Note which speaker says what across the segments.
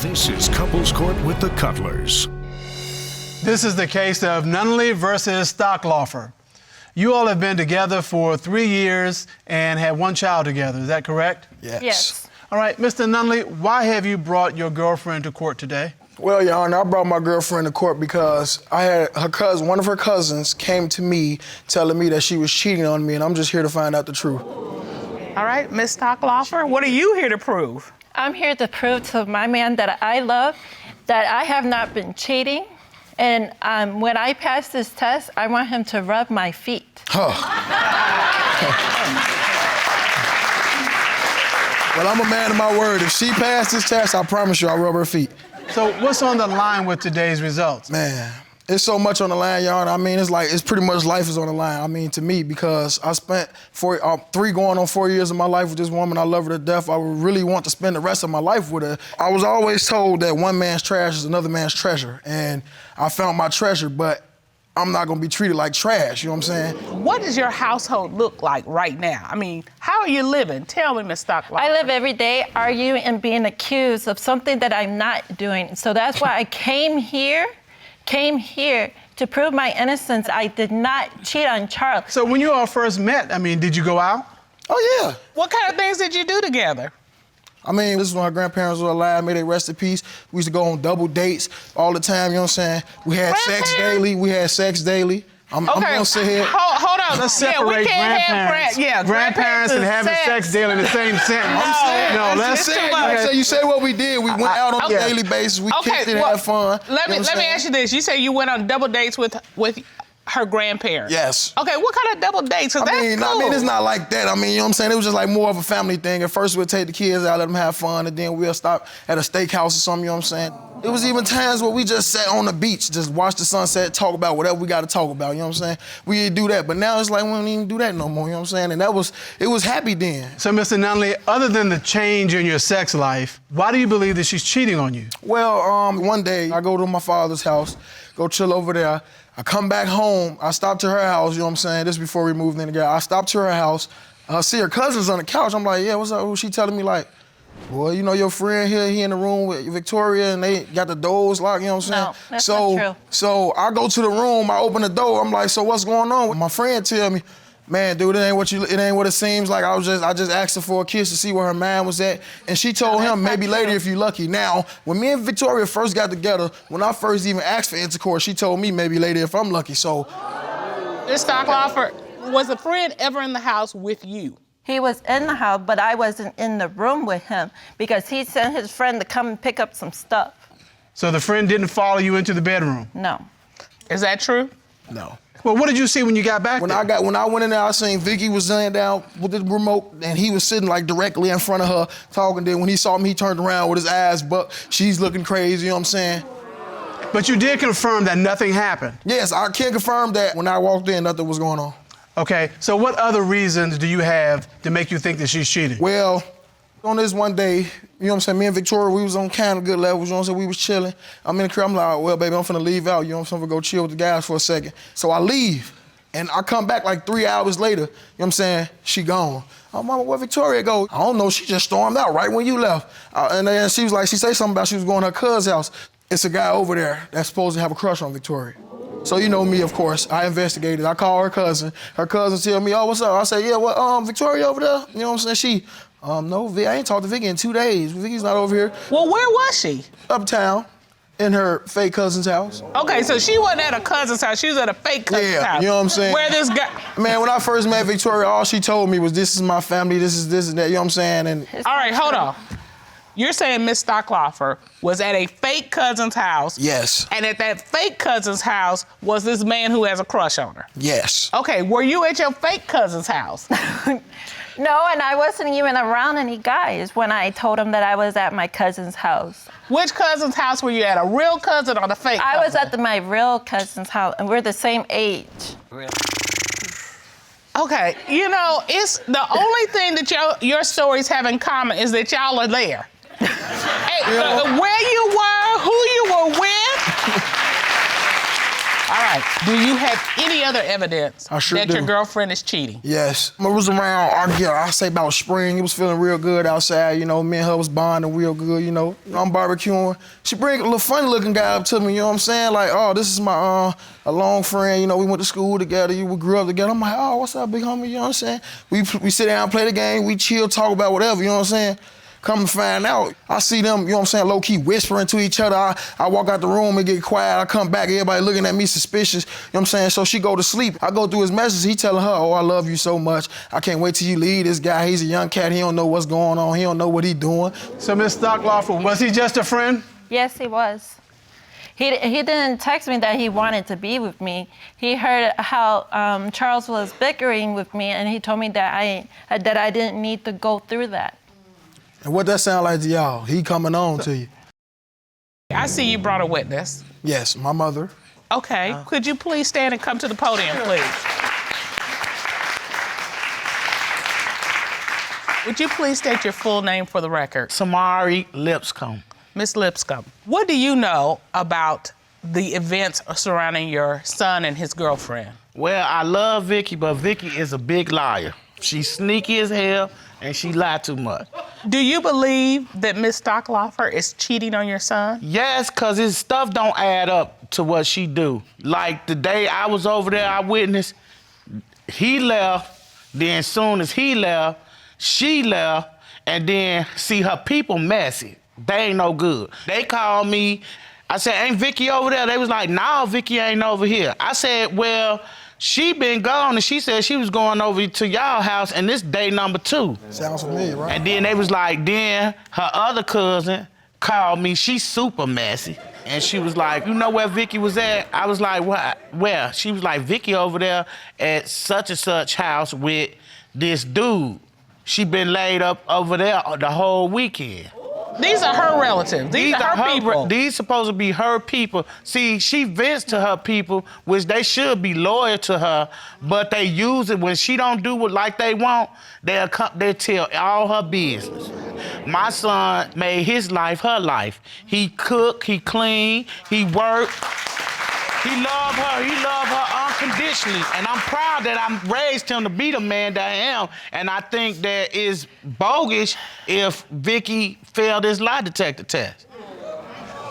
Speaker 1: This is Couples Court with the Cutlers.
Speaker 2: This is the case of Nunnally versus Stocklaufer. You all have been together for 3 years and had one child together, is that correct?
Speaker 3: Yes.
Speaker 2: All right, Mr. Nunley, why have you brought your girlfriend to court today?
Speaker 3: Well, Your Honor, I brought my girlfriend to court because I had one of her cousins came to me telling me that she was cheating on me, and I'm just here to find out the truth.
Speaker 4: All right, Ms. Stocklaufer, what are you here to prove?
Speaker 5: I'm here to prove to my man that I love that I have not been cheating. And when I pass this test, I want him to rub my feet.
Speaker 3: Huh. Well, I'm a man of my word. If she passed this test, I promise you I'll rub her feet.
Speaker 2: So what's on the line with today's results?
Speaker 3: Man, it's so much on the line, Your Honor. I mean, it's pretty much life is on the line. I mean, to me, because I spent 3 going on 4 years of my life with this woman. I love her to death. I would really want to spend the rest of my life with her. I was always told that one man's trash is another man's treasure. And I found my treasure, but I'm not gonna be treated like trash, you know what I'm saying?
Speaker 4: What does your household look like right now? I mean, how are you living? Tell me, Ms. Stocklaufer.
Speaker 5: I live every day arguing and being accused of something that I'm not doing. So that's why I came here to prove my innocence. I did not cheat on Charles.
Speaker 2: So when you all first met, I mean, did you go out?
Speaker 3: Oh, yeah.
Speaker 4: What kind of things did you do together?
Speaker 3: I mean, this is when our grandparents were alive, may they rest in peace. We used to go on double dates all the time, you know what I'm saying? We had sex daily. I'm gonna sit here.
Speaker 4: Hold on.
Speaker 2: Let's separate
Speaker 4: we can't
Speaker 2: grandparents.
Speaker 4: have
Speaker 2: grandparents and having sex daily in the same sentence.
Speaker 4: That's too much.
Speaker 3: So you say what we did. We went out on a daily basis. We kicked it and had fun.
Speaker 4: Let me ask you this. You say you went on double dates with her grandparents.
Speaker 3: Yes.
Speaker 4: Okay, what kind of double dates? I mean,
Speaker 3: it's not like that. I mean, you know what I'm saying? It was just like more of a family thing. At first, we'd take the kids out, let them have fun, and then we'll stop at a steakhouse or something, you know what I'm saying? It was even times where we just sat on the beach, just watched the sunset, talk about whatever we got to talk about, you know what I'm saying? We didn't do that, but now it's like we don't even do that no more, you know what I'm saying? And it was happy then.
Speaker 2: So, Mr. Nunley, other than the change in your sex life, why do you believe that she's cheating on you?
Speaker 3: Well, one day, I go to my father's house, go chill over there. I come back home, I stop to her house, you know what I'm saying? This is before we moved in together. I stop to her house, I see her cousins on the couch. I'm like, yeah, what's up? She telling me like, boy, you know your friend here, he in the room with Victoria and they got the doors locked, you know what I'm saying?
Speaker 5: No, that's not true.
Speaker 3: So I go to the room, I open the door, I'm like, so what's going on? My friend tell me, man, dude, it ain't what it seems like. I just asked her for a kiss to see where her mind was at. And she told him, maybe later if you lucky. Now, when me and Victoria first got together, when I first even asked for intercourse, she told me maybe later if I'm lucky, so.
Speaker 4: Ms. Stocklaufer, was a friend ever in the house with you?
Speaker 5: He was in the house, but I wasn't in the room with him because he sent his friend to come and pick up some stuff.
Speaker 2: So the friend didn't follow you into the bedroom?
Speaker 5: No.
Speaker 4: Is that true?
Speaker 3: No.
Speaker 2: Well, what did you see when you got back there?
Speaker 3: When I went in there, I seen Vicky was laying down with the remote, and he was sitting like directly in front of her talking. Then when he saw me, he turned around with his eyes, but she's looking crazy, you know what I'm saying?
Speaker 2: But you did confirm that nothing happened?
Speaker 3: Yes, I can confirm that when I walked in, nothing was going on.
Speaker 2: Okay, so what other reasons do you have to make you think that she's cheating?
Speaker 3: Well, on this one day, you know what I'm saying, me and Victoria, we was on kind of good levels, you know what I'm saying, we was chilling. I'm in the crib, I'm like, well, baby, I'm finna leave out, you know what I'm saying, I'm gonna go chill with the guys for a second. So I leave, and I come back like 3 hours later, you know what I'm saying, she gone. Oh, mama, where Victoria go? I don't know, she just stormed out right when you left. And then she was like, she said something about she was going to her cousin's house. It's a guy over there that's supposed to have a crush on Victoria. So you know me, of course. I investigated. I called her cousin. Her cousin tell me, oh, what's up? I say, yeah, what, Victoria over there? You know what I'm saying? She, no, I ain't talked to Vicky in 2 days. Vicky's not over here.
Speaker 4: Well, where was she?
Speaker 3: Uptown, in her fake cousin's house.
Speaker 4: Okay, so she wasn't at a cousin's house. She was at a fake cousin's house.
Speaker 3: You know what I'm saying?
Speaker 4: Where this guy...
Speaker 3: Man, when I first met Victoria, all she told me was, this is my family, this is this and that, you know what I'm saying? And
Speaker 4: all right, hold on. You're saying Ms. Stocklaufer was at a fake cousin's house.
Speaker 3: Yes.
Speaker 4: And at that fake cousin's house was this man who has a crush on her.
Speaker 3: Yes.
Speaker 4: Okay, were you at your fake cousin's house?
Speaker 5: No, and I wasn't even around any guys when I told him that I was at my cousin's house.
Speaker 4: Which cousin's house were you at? A real cousin or the fake cousin?
Speaker 5: I was at my real cousin's house, and we're the same age.
Speaker 4: Okay, you know, it's the only thing that your stories have in common is that y'all are there. Hey, where you were, who you were with. All right. Do you have any other evidence
Speaker 3: I sure
Speaker 4: that
Speaker 3: do.
Speaker 4: your girlfriend is cheating?
Speaker 3: Yes. It was around, I say about spring. It was feeling real good outside, you know. Me and her was bonding real good, you know. I'm barbecuing. She bring a little funny-looking guy up to me, you know what I'm saying? Like, oh, this is my a long friend, you know. We went to school together. We grew up together. I'm like, oh, what's up, big homie? You know what I'm saying? We sit down, play the game. We chill, talk about whatever, you know what I'm saying? Come to find out, I see them, you know what I'm saying, low-key whispering to each other. I walk out the room and get quiet. I come back, everybody looking at me suspicious, you know what I'm saying? So she go to sleep. I go through his messages. He telling her, oh, I love you so much. I can't wait till you leave this guy. He's a young cat. He don't know what's going on. He don't know what he doing.
Speaker 2: So, Ms. Stocklaufer, was he just a friend?
Speaker 5: Yes, he was. He didn't text me that he wanted to be with me. He heard how Charles was bickering with me, and he told me that I didn't need to go through that.
Speaker 3: And what that sound like to y'all? He coming on to you.
Speaker 4: I see you brought a witness.
Speaker 3: Yes, my mother.
Speaker 4: Okay. Could you please stand and come to the podium, please? Would you please state your full name for the record?
Speaker 6: Samari Lipscomb.
Speaker 4: Miss Lipscomb, what do you know about the events surrounding your son and his girlfriend?
Speaker 6: Well, I love Vicky, but Vicky is a big liar. She's sneaky as hell, and she lied too much.
Speaker 4: Do you believe that Miss Stocklaufer is cheating on your son?
Speaker 6: Yes, because his stuff don't add up to what she do. Like the day I was over there, I witnessed, he left, then soon as he left, she left, and then see her people messy. They ain't no good. They called me. I said, ain't Vicky over there? They was like, no, Vicky ain't over here. I said, well, she been gone, and she said she was going over to y'all house, and this day number 2.
Speaker 3: Sounds familiar, right?
Speaker 6: And then they was like, then her other cousin called me. She's super messy. And she was like, you know where Vicky was at? I was like, what? Where? She was like, Vicky over there at such and such house with this dude. She been laid up over there the whole weekend.
Speaker 4: These are her relatives. These are her people.
Speaker 6: These supposed to be her people. See, she vents to her people, which they should be loyal to her, but they use it when she don't do it like they want. They tell all her business. My son made his life her life. He cook, he clean, he work. He loved her unconditionally, and I'm proud that I raised him to be the man that I am, and I think that is bogus if Vicky failed his lie detector test.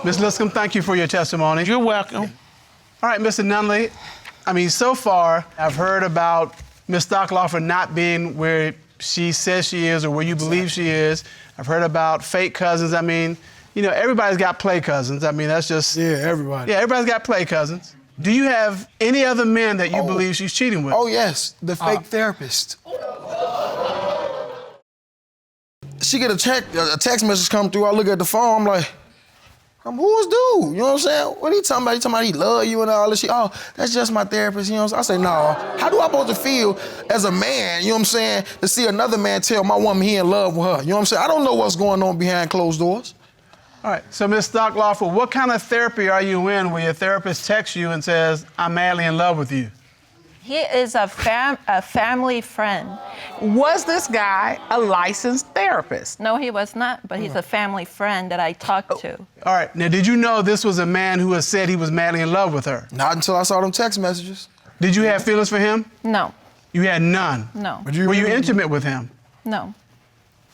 Speaker 2: Ms. Lipscomb, thank you for your testimony.
Speaker 6: You're welcome.
Speaker 2: All right, Mr. Nunley, I mean, so far, I've heard about Ms. Stocklaufer not being where she says she is or where you believe she is. I've heard about fake cousins. I mean, you know, everybody's got play cousins. I mean, that's just...
Speaker 3: Yeah, everybody.
Speaker 2: Yeah, everybody's got play cousins. Do you have any other men that you believe she's cheating with?
Speaker 3: Oh, yes, the fake therapist. She get a text message come through. I look at the phone. I'm like, who is dude? You know what I'm saying? What are you talking about? He talking about he love you and all this shit. Oh, that's just my therapist. You know what I'm saying? I say, no. How do I supposed to feel as a man, you know what I'm saying, to see another man tell my woman he in love with her? You know what I'm saying? I don't know what's going on behind closed doors.
Speaker 2: All right, so Ms. Stocklaufer, what kind of therapy are you in where your therapist texts you and says, I'm madly in love with you?
Speaker 5: He is a family friend.
Speaker 4: Was this guy a licensed therapist?
Speaker 5: No, he was not, but he's a family friend that I talked to.
Speaker 2: All right, now did you know this was a man who has said he was madly in love with her?
Speaker 3: Not until I saw them text messages.
Speaker 2: Did you have feelings for him?
Speaker 5: No,
Speaker 2: You had none?
Speaker 5: no,
Speaker 2: Were you intimate with him?
Speaker 5: no.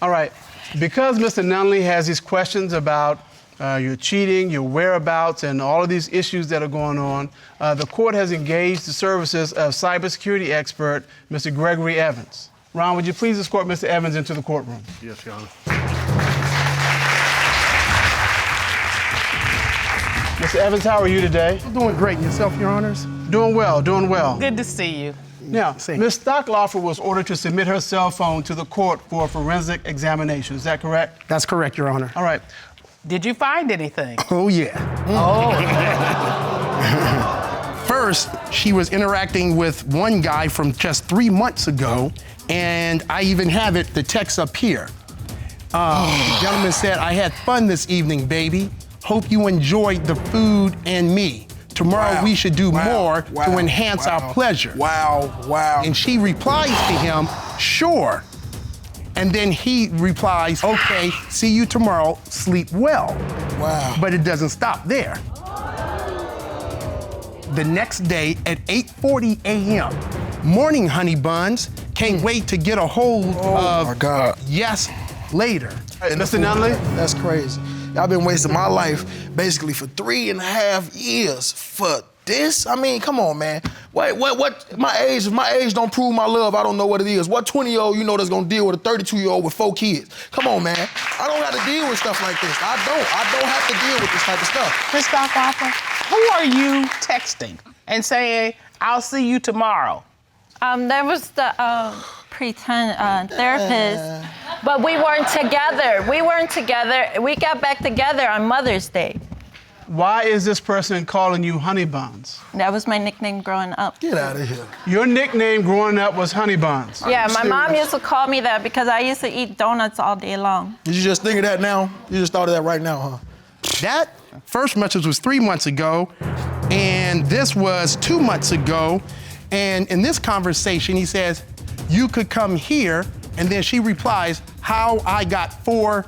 Speaker 2: All right, because Mr. Nunley has these questions about your cheating, your whereabouts, and all of these issues that are going on, the court has engaged the services of cybersecurity expert, Mr. Gregory Evans. Ron, would you please escort Mr. Evans into the courtroom?
Speaker 1: Yes, Your Honor.
Speaker 2: Mr. Evans, how are you today?
Speaker 7: I'm doing great. Yourself, Your Honors?
Speaker 2: Doing well, doing well.
Speaker 4: Good to see you.
Speaker 2: Now, Ms. Stocklaufer was ordered to submit her cell phone to the court for a forensic examination. Is that correct?
Speaker 7: That's correct, Your Honor.
Speaker 2: All right.
Speaker 4: Did you find anything?
Speaker 7: Oh, yeah. First, she was interacting with one guy from just 3 months ago, and I even have it, the text up here. The gentleman said, I had fun this evening, baby. Hope you enjoyed the food and me. Tomorrow we should do more to enhance our pleasure.
Speaker 3: Wow.
Speaker 7: And she replies to him, sure. And then he replies, okay, see you tomorrow, sleep well.
Speaker 3: Wow.
Speaker 7: But it doesn't stop there. the next day at 8:40 a.m. Morning honey buns. Can't wait to get a hold of.
Speaker 3: Oh my God.
Speaker 7: Yes, later.
Speaker 2: Hey, Mr. Nunley?
Speaker 3: That's crazy. I've been wasting my life basically for 3.5 years for this. I mean, come on, man. What? My age, if my age don't prove my love, I don't know what it is. What 20-year-old you know that's gonna deal with a 32-year-old with 4 kids? Come on, man. I don't have to deal with stuff like this. I don't have to deal with this type of stuff.
Speaker 4: Ms. Stocklaufer, who are you texting and saying, I'll see you tomorrow?
Speaker 5: There was the pretend therapist, but we weren't together. We got back together on Mother's Day.
Speaker 2: Why is this person calling you Honey Buns?
Speaker 5: That was my nickname growing up.
Speaker 3: Get out of here.
Speaker 2: Your nickname growing up was Honey Buns.
Speaker 5: Yeah, my mom used to call me that because I used to eat donuts all day long.
Speaker 3: Did you just think of that now? You just thought of that right now, huh?
Speaker 7: That first message was 3 months ago, and this was 2 months ago. And in this conversation, he says, you could come here, and then she replies, how I got 4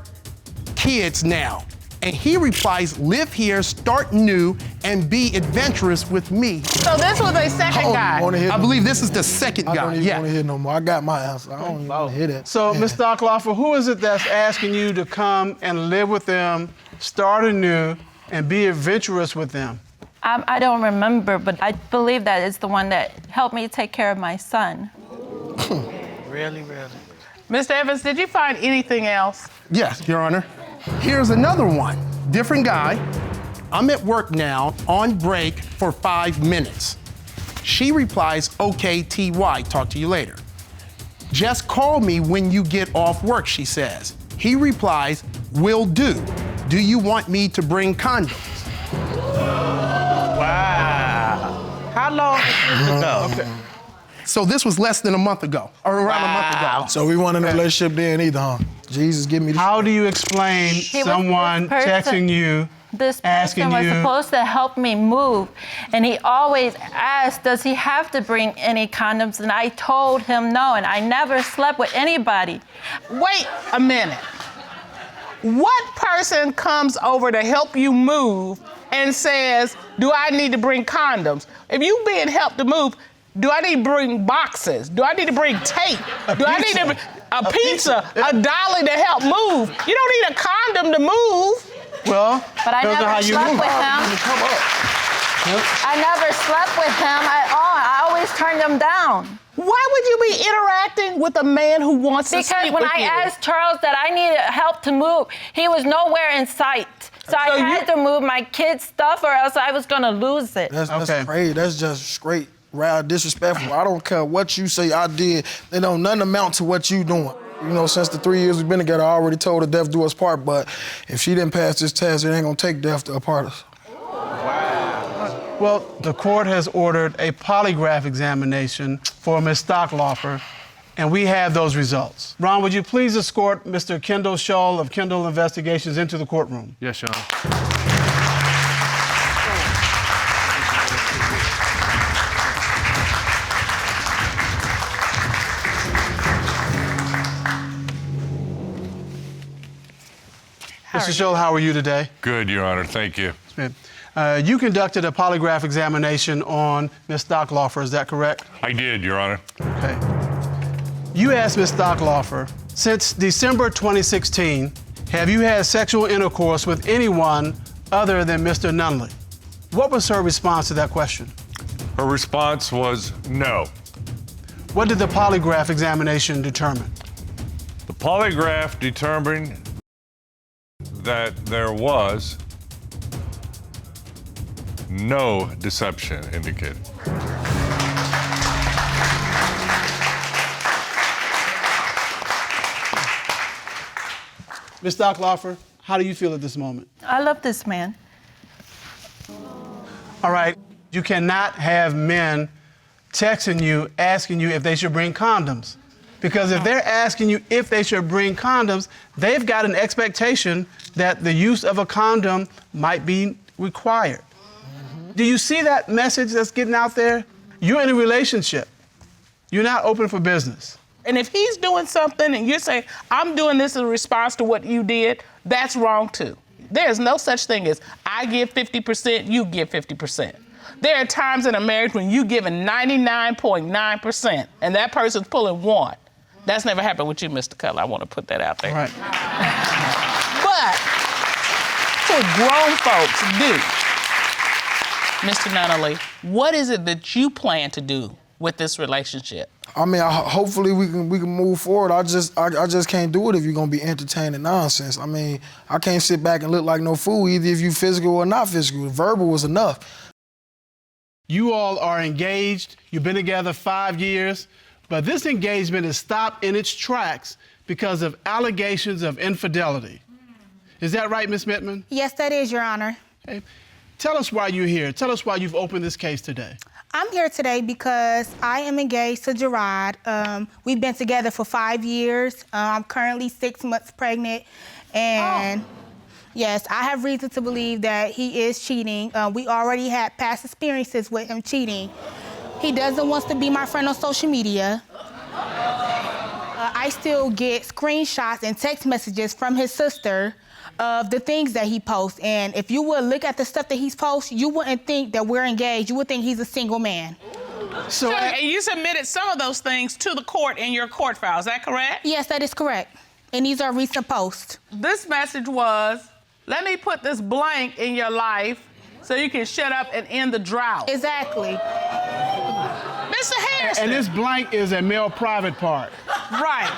Speaker 7: kids now. And he replies, live here, start new, and be adventurous with me.
Speaker 4: So this was a second guy.
Speaker 7: I believe this is the second
Speaker 3: I
Speaker 7: guy.
Speaker 3: don't even want to hear no more. I got my answer. I don't even want to hear that.
Speaker 2: So, Ms. Stocklaufer, who is it that's asking you to come and live with them, start anew, and be adventurous with them?
Speaker 5: I don't remember, but I believe that it's the one that helped me take care of my son.
Speaker 6: Really?
Speaker 4: Mr. Evans, did you find anything else?
Speaker 7: Yes, Your Honor. Here's another one. Different guy. I'm at work now, on break for 5 minutes. She replies, okay, TY, talk to you later. Just call me when you get off work, she says. He replies, will do. Do you want me to bring condoms?
Speaker 6: Wow. How long ago?
Speaker 7: Okay. So this was less than a month ago, or around a month ago.
Speaker 3: So we weren't in a relationship then either, huh? Jesus, give me the...
Speaker 2: How do you explain someone texting you,
Speaker 5: This
Speaker 2: asking
Speaker 5: person was
Speaker 2: you...
Speaker 5: supposed to help me move, and he always asked, does he have to bring any condoms? And I told him no, and I never slept with anybody.
Speaker 4: Wait a minute. What person comes over to help you move and says, do I need to bring condoms? If you being helped to move, do I need to bring boxes? Do I need to bring tape? Do I need to bring a pizza, a dolly to help move? You don't need a condom to move.
Speaker 2: Well,
Speaker 5: But I never slept with him.
Speaker 3: Come up.
Speaker 5: I never slept with him at all. I always turned him down.
Speaker 4: Why would you be interacting with a man who wants to
Speaker 5: Because
Speaker 4: sleep
Speaker 5: when
Speaker 4: with
Speaker 5: I
Speaker 4: you?
Speaker 5: asked Charles that I needed help to move, he was nowhere in sight. So I had to move my kids' stuff or else I was gonna lose it.
Speaker 3: That's crazy. That's just straight, rad, disrespectful. I don't care what you say I did. They don't nothing amount to what you doing. You know, since the 3 years we've been together, I already told her death do us part, but if she didn't pass this test, it ain't gonna take death to apart us.
Speaker 2: Well, the court has ordered a polygraph examination for Ms. Stocklaufer, and we have those results. Ron, would you please escort Mr. Kendall Shull of Kendall Investigations into the courtroom?
Speaker 8: Yes, Your Honor.
Speaker 2: Mr. Shull, how are you today?
Speaker 8: Good, Your Honor. Thank you.
Speaker 2: You conducted a polygraph examination on Ms. Stocklaufer, is that correct?
Speaker 8: I did, Your Honor.
Speaker 2: Okay. You asked Ms. Stocklaufer, since December 2016, have you had sexual intercourse with anyone other than Mr. Nunley? What was her response to that question?
Speaker 8: Her response was no.
Speaker 2: What did the polygraph examination determine?
Speaker 8: The polygraph determined that there was no deception indicated.
Speaker 2: Ms. Stocklaufer, how do you feel at this moment?
Speaker 5: I love this man.
Speaker 2: All right, you cannot have men texting you, asking you if they should bring condoms. Because if they're asking you if they should bring condoms, they've got an expectation that the use of a condom might be required. Do you see that message that's getting out there? You're in a relationship. You're not open for business.
Speaker 4: And if he's doing something and you're saying, I'm doing this in response to what you did, that's wrong too. There's no such thing as I give 50%, you give 50%. There are times in a marriage when you giving 99.9% and that person's pulling 1. That's never happened with you, Mr. Cutler. I want to put that out there.
Speaker 2: Right.
Speaker 4: But what grown folks do, Mr. Nunnally, what is it that you plan to do with this relationship?
Speaker 3: I mean, hopefully we can move forward. I just can't do it if you're gonna be entertaining nonsense. I mean, I can't sit back and look like no fool, either if you physical or not physical. Verbal was enough.
Speaker 2: You all are engaged. You've been together 5 years, but this engagement is stopped in its tracks because of allegations of infidelity. Is that right, Ms. Mittman?
Speaker 9: Yes, that is, Your Honor.
Speaker 2: Okay. Tell us why you're here. Tell us why you've opened this case today.
Speaker 9: I'm here today because I am engaged to Gerard. We've been together for 5 years. I'm currently 6 months pregnant, and yes, I have reason to believe that he is cheating. We already had past experiences with him cheating. He doesn't want to be my friend on social media. I still get screenshots and text messages from his sister of the things that he posts. And if you would look at the stuff that he's posted, you wouldn't think that we're engaged. You would think he's a single man.
Speaker 4: So, and you submitted some of those things to the court in your court file, is that correct?
Speaker 9: Yes, that is correct. And these are recent posts.
Speaker 4: This message was, let me put this blank in your life so you can shut up and end the drought.
Speaker 9: Exactly.
Speaker 4: Mr. Hairston.
Speaker 2: And this blank is a male private part.
Speaker 4: Right.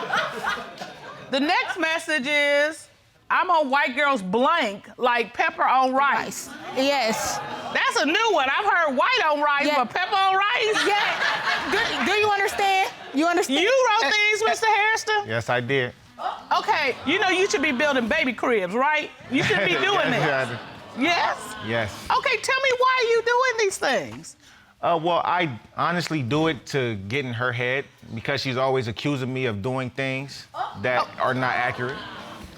Speaker 4: The next message is, I'm on white girls blank like pepper on rice.
Speaker 9: Yes.
Speaker 4: That's a new one. I've heard white on rice, but pepper on rice?
Speaker 9: Yeah. Do you understand? You understand?
Speaker 4: You wrote these, Mr. Hairston?
Speaker 10: Yes, I did.
Speaker 4: Okay, you know you should be building baby cribs, right? You should be doing this. Yes?
Speaker 10: Yes.
Speaker 4: Okay, tell me why you doing these things.
Speaker 10: Well, I honestly do it to get in her head because she's always accusing me of doing things that are not accurate.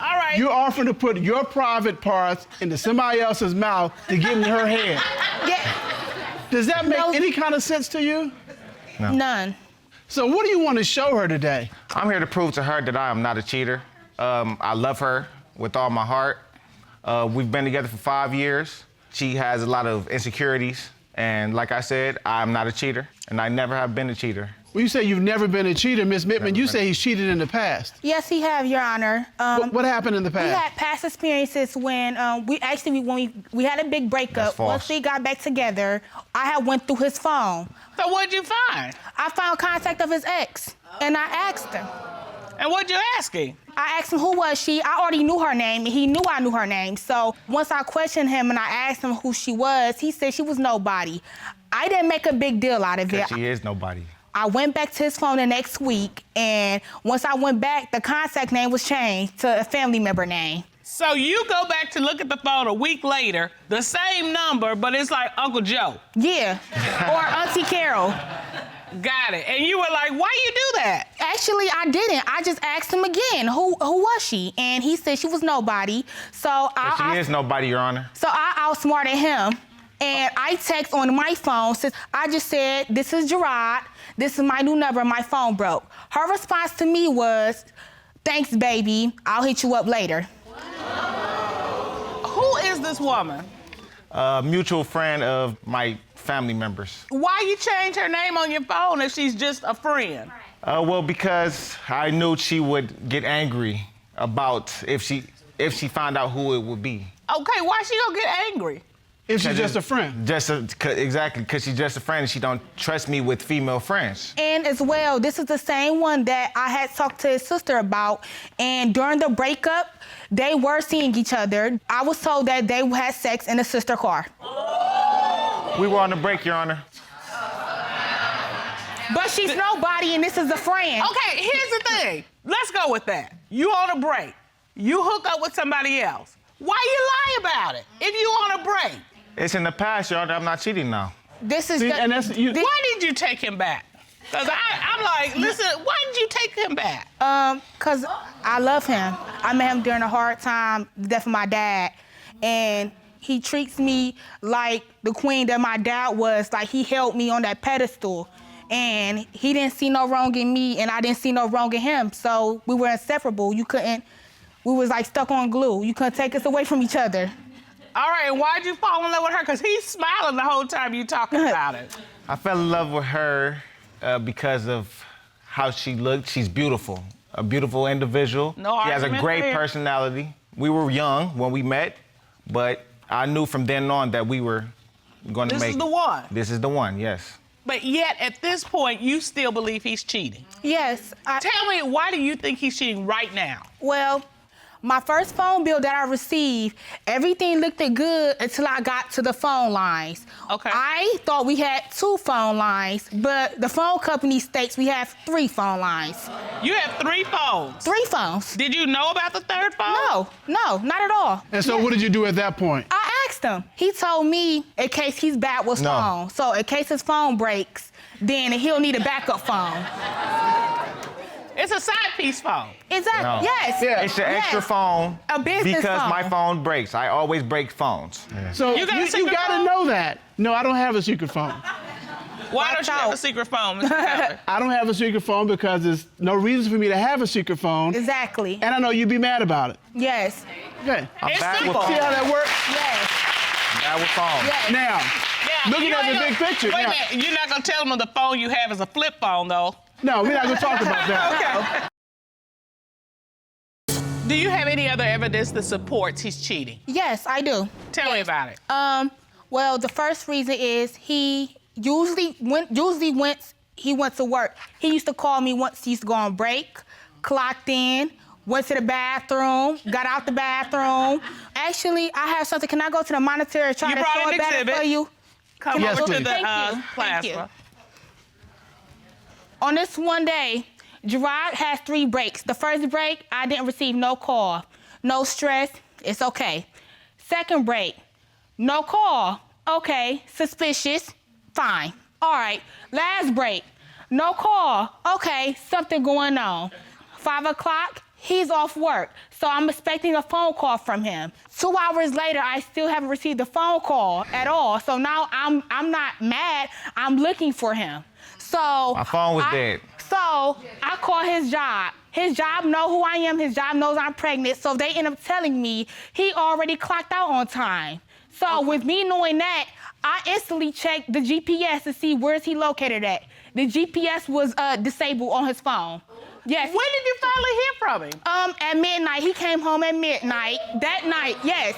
Speaker 4: All right.
Speaker 2: You're offering to put your private parts into somebody else's mouth to get in her head.
Speaker 9: Yeah.
Speaker 2: Does that make any kind of sense to you?
Speaker 10: No.
Speaker 9: None.
Speaker 2: So what do you want to show her today?
Speaker 10: I'm here to prove to her that I am not a cheater. I love her with all my heart. We've been together for 5 years. She has a lot of insecurities. And like I said, I'm not a cheater, and I never have been a cheater.
Speaker 2: Well, you say you've never been a cheater, Ms. Mittman. You say he's cheated in the past.
Speaker 9: Yes, he have, Your Honor.
Speaker 2: What happened in the past?
Speaker 9: We had past experiences when we had a big breakup.
Speaker 10: That's false.
Speaker 9: Once we got back together, I had went through his phone.
Speaker 4: So what'd you find?
Speaker 9: I found contact of his ex, and I asked him.
Speaker 4: And what'd you ask him?
Speaker 9: I asked him who was she. I already knew her name, and he knew I knew her name. So once I questioned him and I asked him who she was, he said she was nobody. I didn't make a big deal out of it.
Speaker 10: She is nobody.
Speaker 9: I went back to his phone the next week, and once I went back, the contact name was changed to a family member name.
Speaker 4: So you go back to look at the phone a week later, the same number, but it's like Uncle Joe.
Speaker 9: Yeah, or Auntie Carol.
Speaker 4: Got it. And you were like, why you do that?
Speaker 9: Actually, I didn't. I just asked him again, who was she? And he said she was nobody. So
Speaker 10: She is nobody, Your Honor.
Speaker 9: So I outsmarted him. And I text on my phone, says, I just said, this is Gerard, this is my new number, my phone broke. Her response to me was, thanks, baby, I'll hit you up later.
Speaker 4: Who is this woman?
Speaker 10: A mutual friend of my family members.
Speaker 4: Why you change her name on your phone if she's just a friend?
Speaker 10: Well, because I knew she would get angry about if she found out who it would be.
Speaker 4: Okay, why she gonna get angry?
Speaker 2: If she's just a friend.
Speaker 10: Exactly, because she's just a friend and she don't trust me with female friends.
Speaker 9: And as well, this is the same one that I had talked to his sister about. And during the breakup, they were seeing each other. I was told that they had sex in a sister car.
Speaker 10: We were on the break, Your Honor.
Speaker 9: But she's nobody and this is a friend.
Speaker 4: Okay, here's the thing. Let's go with that. You on a break. You hook up with somebody else. Why you lie about it if you on a break?
Speaker 10: It's in the past, Your Honor. I'm not cheating now.
Speaker 9: This is
Speaker 2: and that's,
Speaker 4: why did you take him back? Because I'm like, listen, why did you take him back?
Speaker 9: Because I love him. I met him during a hard time, the death of my dad. And he treats me like the queen that my dad was. Like, he held me on that pedestal. And he didn't see no wrong in me, and I didn't see no wrong in him. So we were inseparable. We was like stuck on glue. You couldn't take us away from each other.
Speaker 4: All right, and why'd you fall in love with her? Because he's smiling the whole time you talking about it.
Speaker 10: I fell in love with her because of how she looked. She's beautiful, a beautiful individual.
Speaker 4: No
Speaker 10: she has a
Speaker 4: argument
Speaker 10: great
Speaker 4: there.
Speaker 10: personality. We were young when we met, but I knew from then on that we were going to make
Speaker 4: This is the one.
Speaker 10: This is the one, yes.
Speaker 4: But yet, at this point, you still believe he's cheating.
Speaker 9: Yes.
Speaker 4: Tell me, why do you think he's cheating right now?
Speaker 9: Well, my first phone bill that I received, everything looked good until I got to the phone lines.
Speaker 4: Okay.
Speaker 9: I thought we had 2 phone lines, but the phone company states we have 3 phone lines.
Speaker 4: You have 3 phones.
Speaker 9: 3 phones.
Speaker 4: Did you know about the 3rd phone?
Speaker 9: No, not at all.
Speaker 2: And so what did you do at that point?
Speaker 9: I asked him. He told me in case he's bad with
Speaker 10: No.
Speaker 9: phone. So in case his phone breaks, then he'll need a backup phone.
Speaker 4: It's a side piece phone.
Speaker 9: Exactly.
Speaker 10: No.
Speaker 9: Yes.
Speaker 2: Yeah.
Speaker 10: It's an extra phone
Speaker 9: A business
Speaker 10: because
Speaker 9: phone.
Speaker 10: my phone breaks. I always break phones.
Speaker 2: So
Speaker 4: You got a
Speaker 2: you
Speaker 4: secret
Speaker 2: gotta
Speaker 4: phone?
Speaker 2: know that. No, I don't have a secret phone.
Speaker 4: Why don't you have a
Speaker 9: out.
Speaker 4: secret phone, Mr. Cutler?
Speaker 2: I don't have a secret phone because there's no reason for me to have a secret phone.
Speaker 9: Exactly.
Speaker 2: And I know you'd be mad about it.
Speaker 9: Yes.
Speaker 2: Okay.
Speaker 10: I'm
Speaker 4: It's
Speaker 10: bad with
Speaker 4: simple.
Speaker 2: See how
Speaker 10: phones.
Speaker 2: that works?
Speaker 9: Yes.
Speaker 10: I'm bad with phones.
Speaker 9: Yes.
Speaker 2: Now,
Speaker 4: Yeah,
Speaker 2: looking
Speaker 4: you
Speaker 2: at
Speaker 4: ain't
Speaker 2: the big
Speaker 4: gonna-
Speaker 2: picture.
Speaker 4: Wait
Speaker 2: now-
Speaker 4: a minute, you're not gonna tell them the phone you have is a flip phone, though.
Speaker 2: No, we're not gonna talk about that.
Speaker 4: Okay. Do you have any other evidence that supports he's cheating?
Speaker 9: Yes, I do.
Speaker 4: Tell me about it.
Speaker 9: Well, the first reason is he usually went to work. He used to call me once he used to go on break, clocked in, went to the bathroom, got out the bathroom. Actually, I have something. Can I go to the monitor and try
Speaker 4: You
Speaker 9: to
Speaker 4: brought
Speaker 9: show
Speaker 4: an
Speaker 9: it better
Speaker 4: exhibit.
Speaker 9: for you?
Speaker 4: Come
Speaker 2: Yes,
Speaker 4: over to
Speaker 2: please.
Speaker 4: the
Speaker 9: Thank you. Thank you.
Speaker 4: plasma.
Speaker 9: On this one day, Gerard has 3 breaks. The first break, I didn't receive no call. No stress, it's okay. Second break, no call. Okay, suspicious, fine. All right, last break, no call. Okay, something going on. 5 o'clock, he's off work. So I'm expecting a phone call from him. 2 hours later, I still haven't received a phone call at all. So now I'm not mad, I'm looking for him. So
Speaker 10: My phone was dead.
Speaker 9: So I call his job. His job know who I am. His job knows I'm pregnant. So they end up telling me he already clocked out on time. So with me knowing that, I instantly checked the GPS to see where's he located at. The GPS was disabled on his phone. Yes.
Speaker 4: When did you finally hear from him?
Speaker 9: At midnight. He came home at midnight. That night, yes.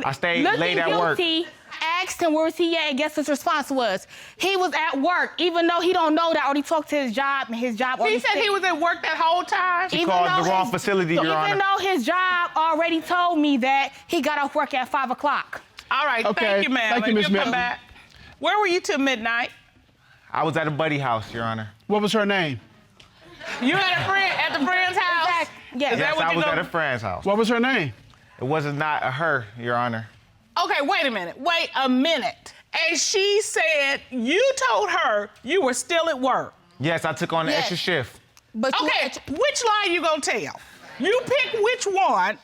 Speaker 10: I stayed
Speaker 9: Looking
Speaker 10: late at work.
Speaker 9: guilty, asked him where was he at, and guess his response was, he was at work, even though he don't know that, or he talked to his job, and his job
Speaker 4: He
Speaker 9: already
Speaker 4: said he was at work that whole time?
Speaker 10: He called the wrong facility, Your Honor.
Speaker 9: Even though his job already told me that he got off work at 5 o'clock.
Speaker 4: All right,
Speaker 2: Okay.
Speaker 4: thank you, ma'am.
Speaker 2: Thank you,
Speaker 4: And
Speaker 2: Miss
Speaker 4: you'll come
Speaker 2: Mittman.
Speaker 4: back. Where were you till midnight?
Speaker 10: I was at a buddy house, Your Honor.
Speaker 2: What was her name?
Speaker 4: You had a friend at the friend's house?
Speaker 9: Exactly. Yes.
Speaker 4: Is that
Speaker 10: Yes,
Speaker 4: what
Speaker 10: I
Speaker 4: you
Speaker 10: was
Speaker 4: go-
Speaker 10: at a friend's house.
Speaker 2: What was her name?
Speaker 10: It was not a her, Your Honor.
Speaker 4: Okay, wait a minute. Wait a minute. And she said you told her you were still at work.
Speaker 10: Yes, I took on the
Speaker 9: Yes.
Speaker 10: extra shift.
Speaker 9: But you-
Speaker 4: Okay, which lie you gonna tell? You pick which one.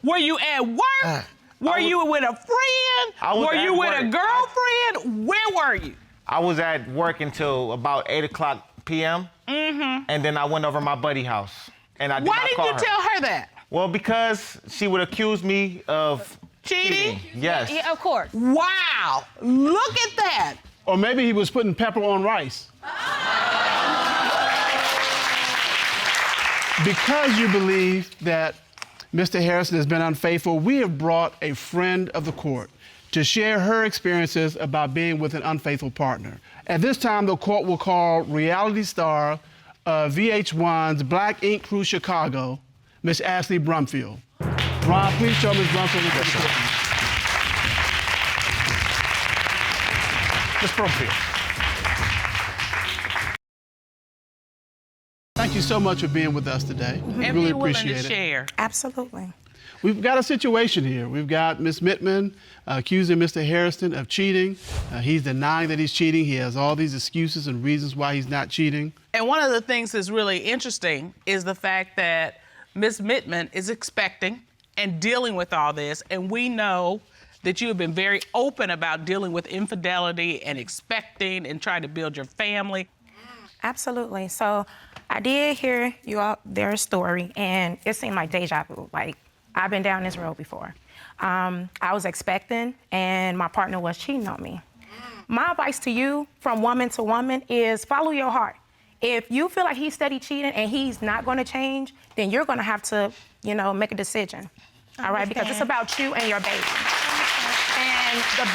Speaker 4: Were you at work? Were you with a friend?
Speaker 10: I was
Speaker 4: Were you
Speaker 10: at
Speaker 4: with a
Speaker 10: work.
Speaker 4: girlfriend? Where were you?
Speaker 10: I was at work until about 8 o'clock p.m. And then I went over my buddy house. And I did
Speaker 4: Why
Speaker 10: not
Speaker 4: didn't
Speaker 10: call
Speaker 4: you
Speaker 10: her.
Speaker 4: tell her that?
Speaker 10: Well, because she would accuse me of
Speaker 4: Cheating?
Speaker 10: Yes.
Speaker 9: Yeah, of course.
Speaker 4: Wow, look at that.
Speaker 2: Or maybe he was putting pepper on rice. Because you believe that Mr. Harrison has been unfaithful, we have brought a friend of the court to share her experiences about being with an unfaithful partner. At this time, the court will call reality star of VH1's Black Ink Crew Chicago, Miss Ashley Brumfield. Ron, please show Ms. Brumfield the court. Ms. Brumfield. Thank you so much for being with us today. We
Speaker 4: If
Speaker 2: really
Speaker 4: you're willing
Speaker 2: appreciate
Speaker 4: to
Speaker 2: it.
Speaker 4: share.
Speaker 11: Absolutely.
Speaker 2: We've got a situation here. We've got Ms. Mittman accusing Mr. Hairston of cheating. He's denying that he's cheating. He has all these excuses and reasons why he's not cheating.
Speaker 4: And one of the things that's really interesting is the fact that Ms. Mittman is expecting and dealing with all this, and we know that you have been very open about dealing with infidelity and expecting and trying to build your family.
Speaker 11: Absolutely. So I did hear their story, and it seemed like deja vu. Like, I've been down this road before. I was expecting, and my partner was cheating on me. My advice to you, from woman to woman, is follow your heart. If you feel like he's steady cheating and he's not going to change, then you're going to have to, make a decision. All right, because it's about you and your baby. And the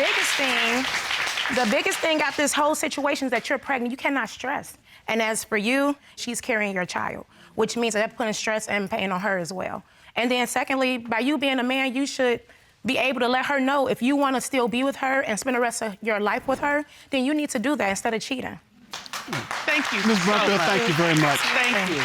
Speaker 11: biggest thing out this whole situation is that you're pregnant. You cannot stress. And as for you, she's carrying your child, which means that they're putting stress and pain on her as well. And then secondly, by you being a man, you should be able to let her know if you want to still be with her and spend the rest of your life with her, then you need to do that instead of cheating.
Speaker 4: Thank you
Speaker 2: Ms. Brunfield,
Speaker 4: so much.
Speaker 2: thank you very much.
Speaker 4: Thank you.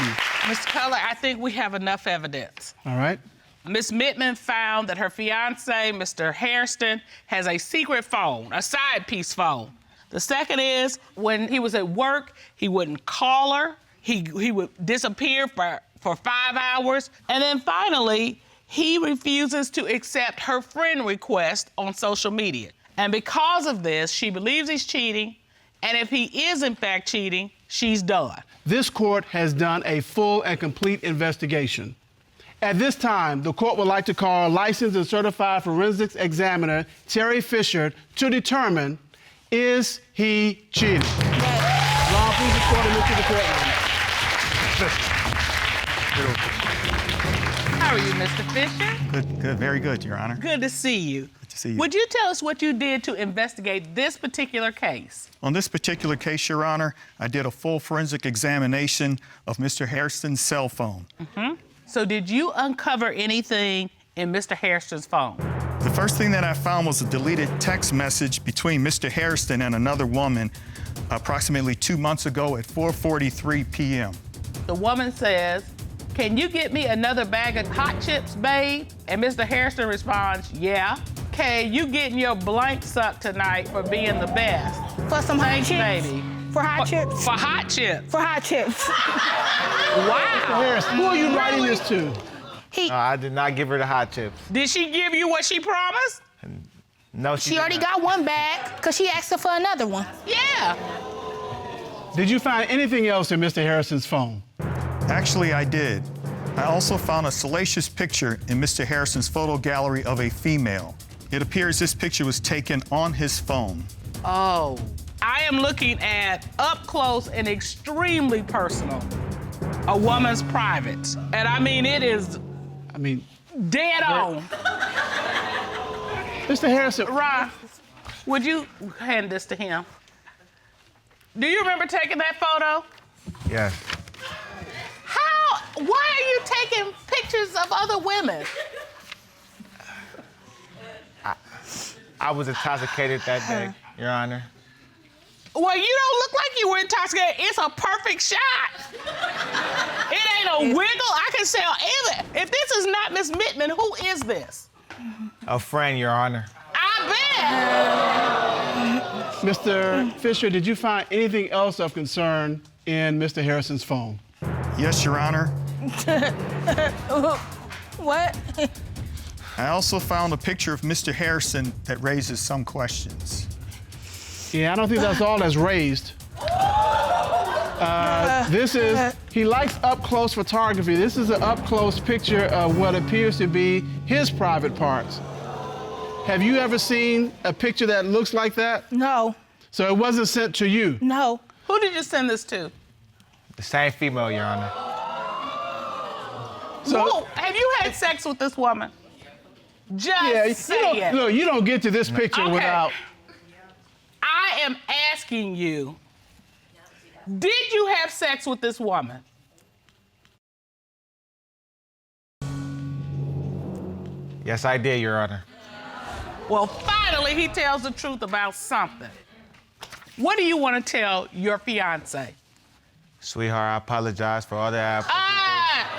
Speaker 4: Mr. Cutler, I think we have enough evidence.
Speaker 2: All right.
Speaker 4: Ms. Mittman found that her fiance, Mr. Hairston, has a secret phone, a side piece phone. The second is, when he was at work, he wouldn't call her. He would disappear for 5 hours. And then finally, he refuses to accept her friend request on social media. And because of this, she believes he's cheating. And if he is in fact cheating, she's done.
Speaker 2: This court has done a full and complete investigation. At this time, the court would like to call licensed and certified forensics examiner Terry Fisher to determine, is he cheating?
Speaker 9: Yes.
Speaker 2: Law, please escort him into the courtroom.
Speaker 4: How are you, Mr. Fisher?
Speaker 12: Good, very good, Your Honor.
Speaker 4: Good to see you.
Speaker 12: Good to see you.
Speaker 4: Would you tell us what you did to investigate this particular case?
Speaker 12: On this particular case, Your Honor, I did a full forensic examination of Mr. Hairston's cell phone.
Speaker 4: So did you uncover anything in Mr. Hairston's phone?
Speaker 12: The first thing that I found was a deleted text message between Mr. Hairston and another woman approximately 2 months ago at 4:43 p.m.
Speaker 4: The woman says, "Can you get me another bag of hot chips, babe?" And Mr. Hairston responds, "Yeah." "Okay, you getting your blank sucked tonight for being the best."
Speaker 9: For some hot
Speaker 4: Thanks,
Speaker 9: chips?
Speaker 4: baby.
Speaker 9: For hot chips?
Speaker 4: For hot chips.
Speaker 9: For hot chips.
Speaker 4: Wow.
Speaker 2: Harris, who are you writing
Speaker 4: Really?
Speaker 2: this to?
Speaker 10: No, I did not give her the hot chips.
Speaker 4: Did she give you what she promised?
Speaker 10: No,
Speaker 9: She already got one bag because she asked her for another one.
Speaker 4: Yeah.
Speaker 2: Did you find anything else in Mr. Harrison's phone?
Speaker 12: Actually, I did. I also found a salacious picture in Mr. Harrison's photo gallery of a female. It appears this picture was taken on his phone.
Speaker 4: Oh. I am looking at up close and extremely personal, a woman's privates. And I mean, it is dead on.
Speaker 2: Mr. Harrison.
Speaker 4: Ron, would you hand this to him? Do you remember taking that photo?
Speaker 10: Yes.
Speaker 4: Why are you taking pictures of other women?
Speaker 10: I was intoxicated that day, Your Honor.
Speaker 4: Well, you don't look like you were intoxicated. It's a perfect shot. It ain't a wiggle. I can tell. If this is not Miss Mittman, who is this?
Speaker 10: A friend, Your Honor.
Speaker 4: I bet.
Speaker 2: Mr. Fisher, did you find anything else of concern in Mr. Harrison's phone?
Speaker 12: Yes, Your Honor.
Speaker 9: What?
Speaker 12: I also found a picture of Mr. Harrison that raises some questions.
Speaker 2: Yeah, I don't think that's all that's raised. He likes up-close photography. This is an up-close picture of what appears to be his private parts. Have you ever seen a picture that looks like that?
Speaker 9: No.
Speaker 2: So it wasn't sent to you?
Speaker 9: No.
Speaker 4: Who did you send this to?
Speaker 10: The same female, Your Honor.
Speaker 4: So, have you had sex with this woman? Just say it.
Speaker 2: Look, you don't get to this picture without...
Speaker 4: I am asking you, did you have sex with this woman?
Speaker 10: Yes, I did, Your Honor.
Speaker 4: Well, finally, he tells the truth about something. What do you want to tell your fiance?
Speaker 10: Sweetheart, I apologize for all that.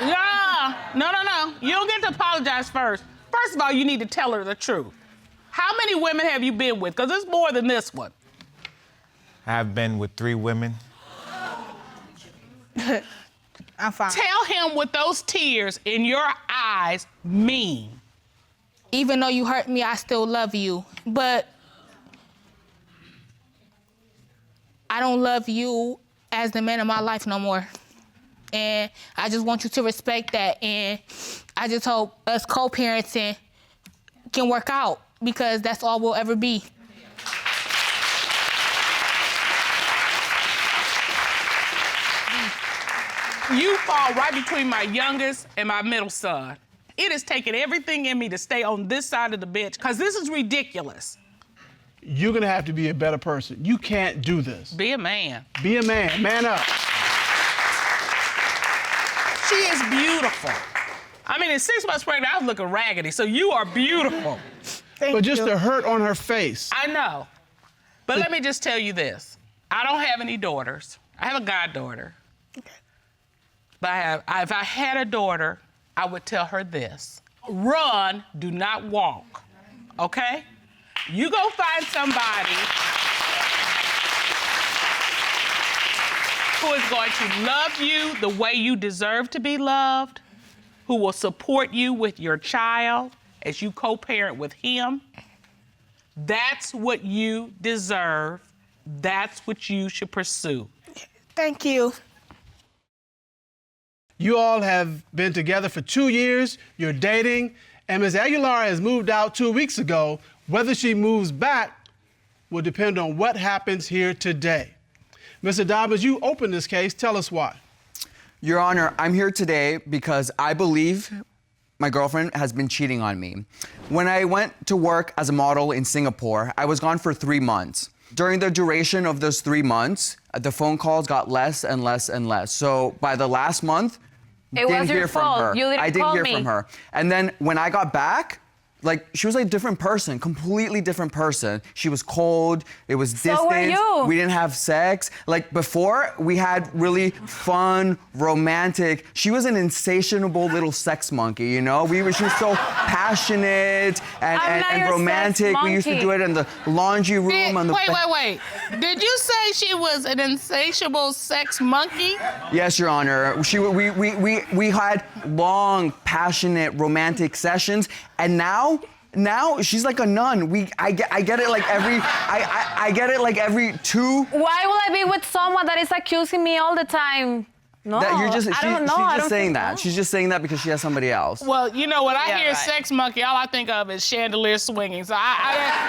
Speaker 4: No. You don't get to apologize first. First of all, you need to tell her the truth. How many women have you been with? Because it's more than this one.
Speaker 10: I've been with 3 women.
Speaker 9: I'm fine.
Speaker 4: Tell him what those tears in your eyes mean.
Speaker 9: Even though you hurt me, I still love you. But I don't love you as the man of my life no more. And I just want you to respect that. And I just hope us co-parenting can work out because that's all we'll ever be.
Speaker 4: You fall right between my youngest and my middle son. It has taken everything in me to stay on this side of the bench because this is ridiculous.
Speaker 2: You're gonna have to be a better person. You can't do this.
Speaker 4: Be a man.
Speaker 2: Be a man. Man up.
Speaker 4: She is beautiful. I mean, at 6 months pregnant, I was looking raggedy, so you are beautiful.
Speaker 2: But just the hurt on her face.
Speaker 4: I know. But let me just tell you this. I don't have any daughters. I have a goddaughter. But if I had a daughter, I would tell her this. Run, do not walk, okay? You go find somebody who is going to love you the way you deserve to be loved, who will support you with your child as you co-parent with him. That's what you deserve. That's what you should pursue.
Speaker 9: Thank you.
Speaker 2: You all have been together for 2 years, you're dating, and Ms. Aguilar has moved out 2 weeks ago. Whether she moves back will depend on what happens here today. Mr. Dobbins, you opened this case. Tell us why.
Speaker 13: Your Honor, I'm here today because I believe my girlfriend has been cheating on me. When I went to work as a model in Singapore, I was gone for 3 months. During the duration of those 3 months, the phone calls got less and less and less. So by the last month, didn't hear from her. I didn't hear from her. And then when I got back, like, she was like a different person, completely different person. She was cold, it was distant.
Speaker 5: So were you.
Speaker 13: We didn't have sex. Like, before, we had really fun, romantic. She was an insatiable little sex monkey, you know? She was so passionate and romantic. We used to do it in the laundry room.
Speaker 4: Wait. Did you say she was an insatiable sex monkey?
Speaker 13: Yes, Your Honor. We had long, passionate, romantic sessions, and now she's like a nun. I get it like every 2.
Speaker 5: Why will I be with someone that is accusing me all the time? No,
Speaker 13: she's just saying that. She's just saying that because she has somebody else.
Speaker 4: Well, you know, when I hear sex monkey, all I think of is chandelier swinging. So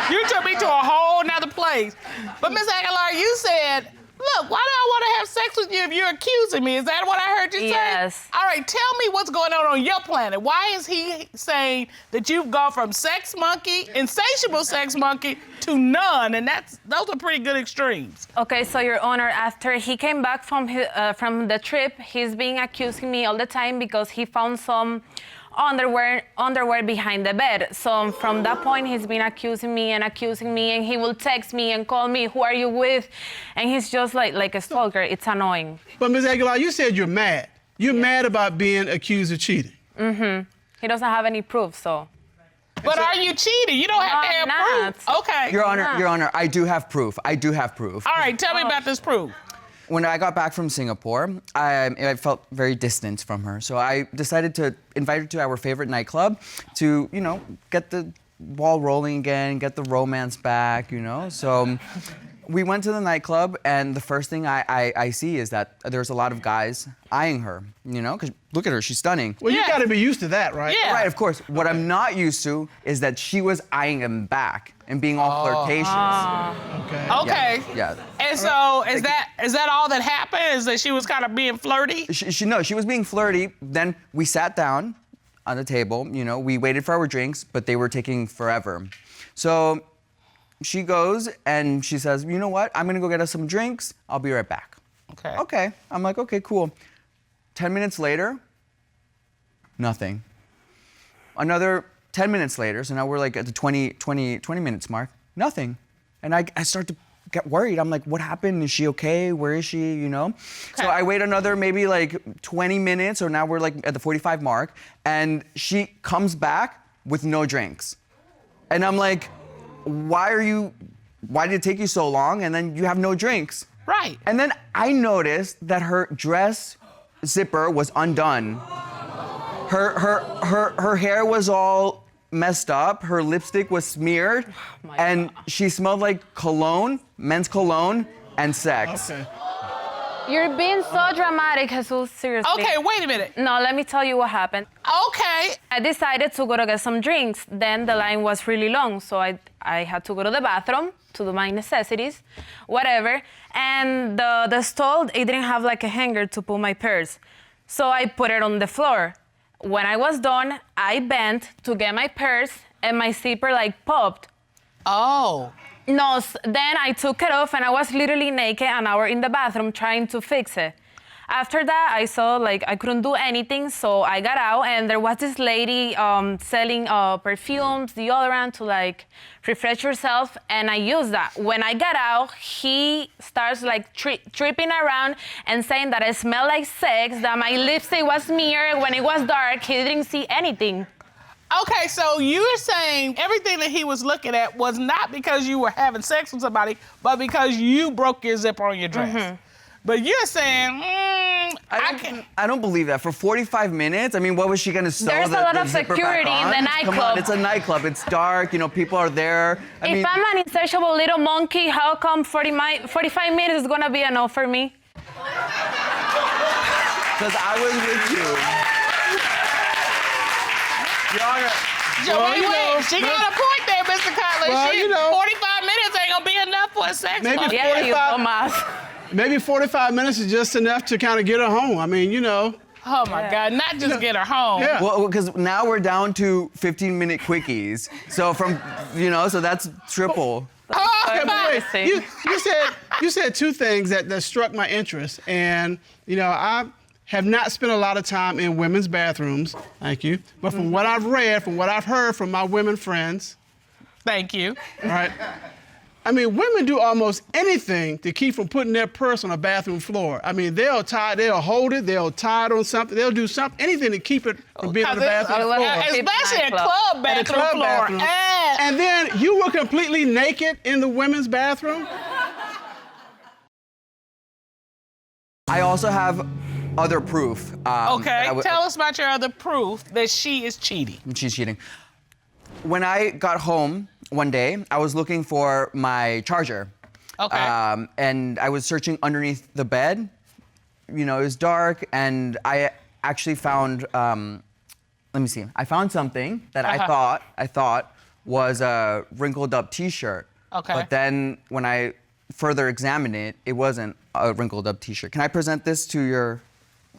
Speaker 4: you took me to a whole nother place. But Miss Aguilar, you said, look, why do I want to have sex with you if you're accusing me? Is that what I heard you say?
Speaker 5: Yes.
Speaker 4: All right, tell me what's going on your planet. Why is he saying that you've gone from sex monkey, insatiable sex monkey, to none? And those are pretty good extremes.
Speaker 5: Okay, so Your Honor, after he came back from the trip, he's been accusing me all the time because he found some underwear behind the bed. So from that point, he's been accusing me, and he will text me and call me, who are you with? And he's just like a stalker. It's annoying.
Speaker 2: But Ms. Aguilar, you said you're mad. You're mad about being accused of cheating.
Speaker 5: Mm-hmm. He doesn't have any proof, so.
Speaker 4: But are you cheating? You don't have to have proof. Okay.
Speaker 13: Your Honor, I do have proof. All
Speaker 4: right, tell me about this proof.
Speaker 13: When I got back from Singapore, I felt very distant from her. So I decided to invite her to our favorite nightclub to, you know, get the ball rolling again, get the romance back, you know? So we went to the nightclub, and the first thing I see is that there's a lot of guys eyeing her, you know? Because look at her, she's stunning.
Speaker 2: Well, you gotta be used to that, right?
Speaker 4: Yeah.
Speaker 13: Right, of course. What I'm not used to is that she was eyeing him back and being all flirtatious.
Speaker 2: Okay.
Speaker 13: Yeah.
Speaker 4: And so, is that all that happened? Is that she was kind of being flirty?
Speaker 13: She was being flirty. Then we sat down on the table, you know, we waited for our drinks, but they were taking forever. So she goes and she says, you know what? I'm gonna go get us some drinks. I'll be right back. Okay. I'm like, okay, cool. 10 minutes later, nothing. Another 10 minutes later, so now we're like at the 20 minutes mark, nothing. And I start to get worried. I'm like, what happened? Is she okay? Where is she, you know? So I wait another maybe like 20 minutes, or now we're like at the 45 mark, and she comes back with no drinks. And I'm like, why did it take you so long? And then you have no drinks.
Speaker 4: Right.
Speaker 13: And then I noticed that her dress zipper was undone. Her hair was all messed up, her lipstick was smeared, and she smelled like cologne, men's cologne, and sex.
Speaker 2: Okay.
Speaker 5: You're being so dramatic, Jesus, seriously.
Speaker 4: Okay, wait a minute.
Speaker 5: No, let me tell you what happened.
Speaker 4: Okay,
Speaker 14: Right.
Speaker 15: I decided to go to get some drinks. Then the line was really long, so I had to go to the bathroom to do my necessities, whatever. And the stall, it didn't have like a hanger to put my purse. So I put it on the floor. When I was done, I bent to get my purse and my zipper like popped.
Speaker 14: Oh.
Speaker 15: No, then I took it off and I was literally naked an hour in the bathroom trying to fix it. After that, I saw like I couldn't do anything, so I got out and there was this lady selling perfumes, deodorant to like refresh yourself, and I used that. When I got out, he starts like tripping around and saying that I smell like sex, that my lipstick was smeared when it was dark. He didn't see anything.
Speaker 14: Okay, so you're saying everything that he was looking at was not because you were having sex with somebody, but because you broke your zipper on your dress. Mm-hmm. But you're saying,
Speaker 13: I don't believe that. For 45 minutes, I mean, what was she gonna sew?
Speaker 15: There's a lot of security in the nightclub.
Speaker 13: Come on, it's a nightclub. It's dark. You know, people are there.
Speaker 15: If I'm an insatiable little monkey, how come 45 minutes is gonna be enough for me?
Speaker 13: Because I was with you.
Speaker 14: Your Honor. Wait. She got a point there, Mr. Cutlers.
Speaker 2: Well,
Speaker 14: 45 minutes ain't gonna be enough for a sex
Speaker 2: maybe
Speaker 14: party.
Speaker 2: Maybe 45 minutes is just enough to kind of get her home. I mean, you know.
Speaker 14: Oh my God, not just get her home.
Speaker 2: Yeah.
Speaker 13: Well, because now we're down to 15-minute quickies. So so that's triple.
Speaker 2: Wait. You said two things that struck my interest. And, I have not spent a lot of time in women's bathrooms. Thank you. But from what I've read, from what I've heard from my women friends.
Speaker 14: Thank you.
Speaker 2: All right. I mean, women do almost anything to keep from putting their purse on a bathroom floor. I mean, they'll hold it, they'll tie it on something, they'll do something, anything to keep it from being on the bathroom floor.
Speaker 14: Especially a club bathroom floor.
Speaker 2: And then you were completely naked in the women's bathroom?
Speaker 13: I also have other proof.
Speaker 14: Okay, tell us about your other proof that she is cheating.
Speaker 13: She's cheating. When I got home one day, I was looking for my charger.
Speaker 14: Okay.
Speaker 13: And I was searching underneath the bed. It was dark, and I actually found, let me see. I found something that I thought was a wrinkled up T-shirt.
Speaker 14: Okay.
Speaker 13: But then when I further examined it, it wasn't a wrinkled up T-shirt. Can I present this to your...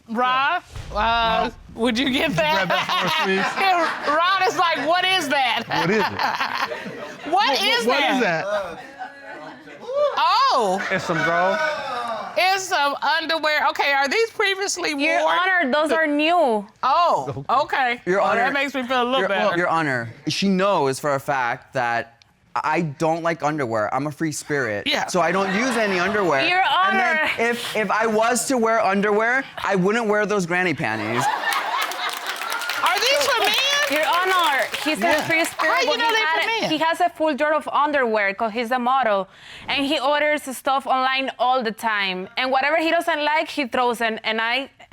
Speaker 14: Rob, would you get that?
Speaker 2: Grab that for us, please.
Speaker 14: Ron is like, what is that?
Speaker 2: What is it?
Speaker 14: What is that? Oh.
Speaker 6: It's some girl.
Speaker 14: It's some underwear. Okay, are these previously worn?
Speaker 15: Your Honor, those are new.
Speaker 14: Oh, okay.
Speaker 13: Your Honor,
Speaker 14: that makes me feel a little better.
Speaker 13: Your Honor, she knows for a fact that I don't like underwear. I'm a free spirit.
Speaker 14: Yeah.
Speaker 13: So I don't use any underwear.
Speaker 15: Your Honor.
Speaker 13: And then if I was to wear underwear, I wouldn't wear those granny panties.
Speaker 14: Are these for men?
Speaker 15: Your Honor, he's a free spirit.
Speaker 14: How you know they're for men?
Speaker 15: He has a full drawer of underwear because he's a model. And he orders stuff online all the time. And whatever he doesn't like, he throws in.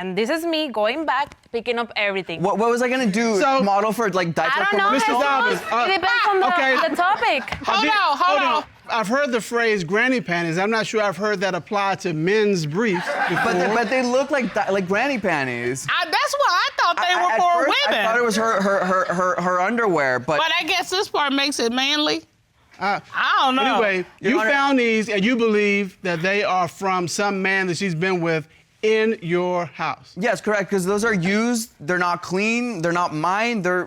Speaker 15: And this is me going back, picking up everything.
Speaker 13: What was I gonna do? Model for like diaper
Speaker 15: I don't know.
Speaker 13: commercials?
Speaker 2: Mr. Dobbins,
Speaker 15: It depends on the topic.
Speaker 14: Hold on.
Speaker 2: I've heard the phrase granny panties. I'm not sure I've heard that apply to men's briefs before.
Speaker 13: But they look like granny panties.
Speaker 14: That's what I thought they were for women.
Speaker 13: I thought it was her underwear, but
Speaker 14: I guess this part makes it manly. I don't know.
Speaker 2: Anyway, you found these and you believe that they are from some man that she's been with in your house.
Speaker 13: Yes, correct, because those are used, they're not clean, they're not mine, they're,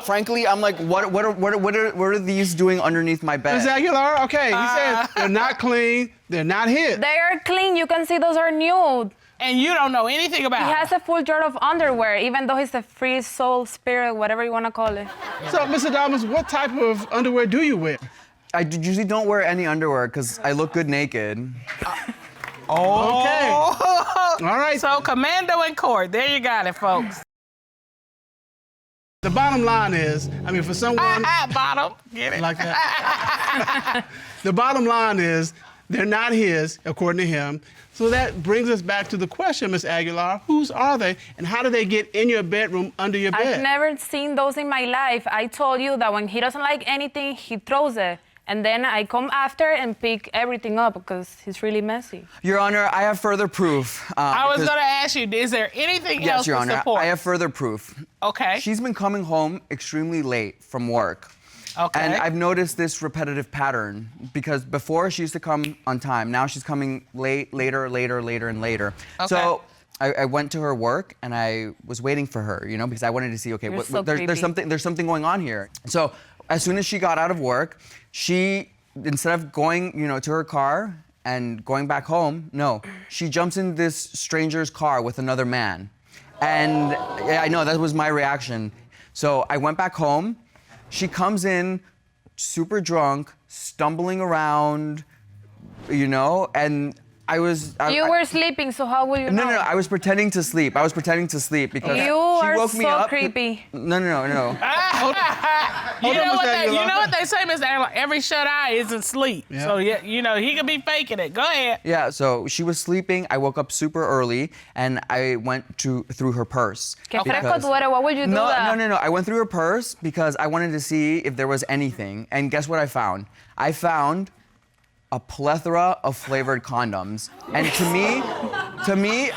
Speaker 13: frankly, I'm like, what are these doing underneath my bed?
Speaker 2: Ms. Aguilar, okay, he said they're not clean, they're not his.
Speaker 15: They are clean, you can see those are nude.
Speaker 14: And you don't know anything about it.
Speaker 15: He has a full drawer of underwear, even though he's a free soul, spirit, whatever you want to call it.
Speaker 2: So, Mr. Dobbins, what type of underwear do you wear?
Speaker 13: I usually don't wear any underwear because I look good naked.
Speaker 2: Okay. All right.
Speaker 14: So, commando in court. There you got it, folks.
Speaker 2: The bottom line is, for someone...
Speaker 14: Bottom. Get it?
Speaker 2: Like that. The bottom line is, they're not his, according to him. So that brings us back to the question, Ms. Aguilar, whose are they, and how do they get in your bedroom, under your bed?
Speaker 15: I've never seen those in my life. I told you that when he doesn't like anything, he throws it. And then I come after and pick everything up because he's really messy.
Speaker 13: Your Honor, I have further proof.
Speaker 14: I was going to ask you, is there anything else
Speaker 13: Your
Speaker 14: to
Speaker 13: Honor,
Speaker 14: support?
Speaker 13: I have further proof.
Speaker 14: Okay.
Speaker 13: She's been coming home extremely late from work.
Speaker 14: Okay.
Speaker 13: And I've noticed this repetitive pattern because before she used to come on time. Now she's coming later, and later.
Speaker 14: Okay.
Speaker 13: So I went to her work and I was waiting for her, you know, because I wanted to see, okay, there's something going on here. So as soon as she got out of work, she, instead of going, you know, to her car and going back home, no, she jumps in this stranger's car with another man. And yeah, I know, that was my reaction. So I went back home. She comes in super drunk, stumbling around, you know, and you
Speaker 15: were sleeping, so how will you know?
Speaker 13: No, I was pretending to sleep. Because
Speaker 15: you
Speaker 13: she
Speaker 15: are
Speaker 13: woke me
Speaker 15: so
Speaker 13: up.
Speaker 15: creepy.
Speaker 13: No.
Speaker 14: You know what they say, Mr. Aguilar? Every shut eye isn't sleep.
Speaker 2: Yeah.
Speaker 14: So, yeah, you know, he could be faking it. Go ahead.
Speaker 13: Yeah, so she was sleeping. I woke up super early, and I went through her purse.
Speaker 15: Que fresco tú eres, why would you do that?
Speaker 13: No. I went through her purse because I wanted to see if there was anything. And guess what I found? I found a plethora of flavored condoms. And to me,